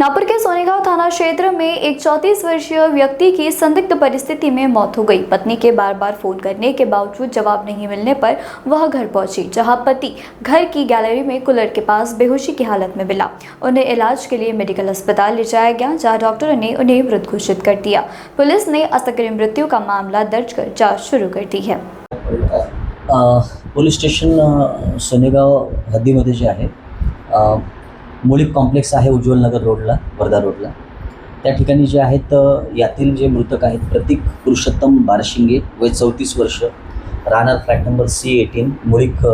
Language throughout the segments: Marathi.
नागपुर के सोनेगांव थाना क्षेत्र में एक 34 वर्षीय व्यक्ति की संदिग्ध परिस्थिति में मौत हो गई। पत्नी के बार बार फोन करने के बावजूद जवाब नहीं मिलने पर वह घर पहुंची, जहां पति घर की गैलरी में कूलर के पास बेहोशी की हालत में मिला। उन्हें इलाज के लिए मेडिकल अस्पताल ले जाया गया, जहां डॉक्टरों ने उन्हें मृत घोषित कर दिया। पुलिस ने असक्रिय मृत्यु का मामला दर्ज कर जाँच शुरू कर दी है। पोलीस स्टेशन सोनेगाव हद्दीमध्ये जे आहे मुळीक कॉम्प्लेक्स आहे उज्ज्वल नगर रोडला, वर्धा रोडला, त्या ठिकाणी जे आहेत यातील जे मृतक आहेत प्रतीक पुरुषोत्तम बारशिंगे, वय 34 वर्ष, राहणार flat number C18 Mulik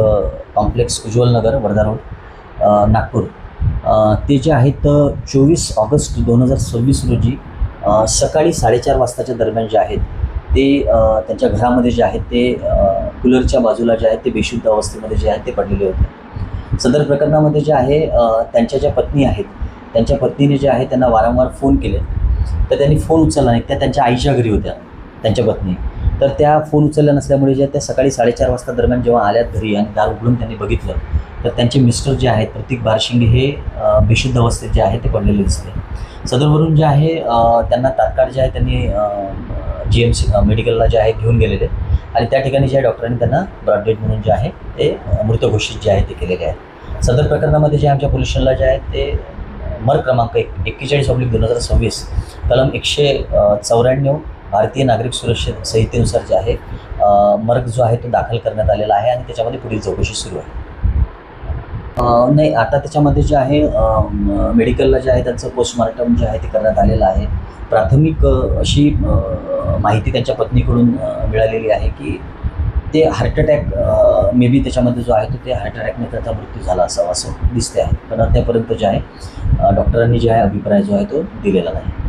complex Ujjwal Nagar Wardha road Nagpur, ते जे आहेत 24 ऑगस्ट 2026 रोजी सकाळी 4:30 वाजताच्या दरम्यान जे आहेत ते त्यांच्या घरामध्ये जे आहेत ते कूलरच्या बाजूला जे आहेत ते बेशुद्ध अवस्थेमध्ये जे आहेत ते पडलेले होते। सदर प्रकरणामध्ये जे आहे त्यांच्या ज्या पत्नी आहेत त्यांच्या पत्नीने जे आहे त्यांना वारंवार फोन केले, तर त्यांनी फोन उचलला नाही। त्या त्यांच्या आईच्या घरी होत्या त्यांच्या पत्नी, तर त्या फोन उचलल्या नसल्यामुळे जे त्या सकाळी 4:30 वाजता दरम्यान जेव्हा आल्यात घरी आणि दार उघडून त्यांनी बघितलं तर त्यांचे मिस्टर जे आहेत प्रतीक बारशिंगे हे बेशुद्ध अवस्थेत जे आहे ते पडलेले दिसले। सदरवरून जे आहे त्यांना तात्काळ जे आहे त्यांनी GMC मेडिकलला जे आहे घेऊन गेलेले आणि त्या ठिकाणी जे डॉक्टरांनी त्यांना ब्रॉड डेथ म्हणून जे आहे ते मृत घोषित जे आहे ते केलेले आहे। सदर प्रकरणामध्ये जे आमच्या पोलीस स्टेशनला जे आहे ते मर्ग क्रमांक 41/2026 कलम 194 भारतीय नागरिक सुरक्षा संहितेनुसार जे आहे मर्ग जो आहे तो दाखल करण्यात आलेला आहे आणि त्याच्यामध्ये पुढील चौकशी सुरू आहे। नाही, आता त्याच्यामध्ये जे आहे मेडिकलला जे आहे त्यांचं पोस्टमॉर्टम जे आहे ते करण्यात आलेलं आहे। प्राथमिक अशी माहिती त्यांच्या पत्नीकडून मिळालेली आहे की ते हार्ट अटॅक मे बी त्याच्यामध्ये जो आहे तो ते हार्ट अटॅकने त्याचा मृत्यू झाला असावा असं दिसते आहे, पण अद्यापर्यंत जे आहे डॉक्टरांनी जे आहे अभिप्राय जो आहे तो दिलेला नाही।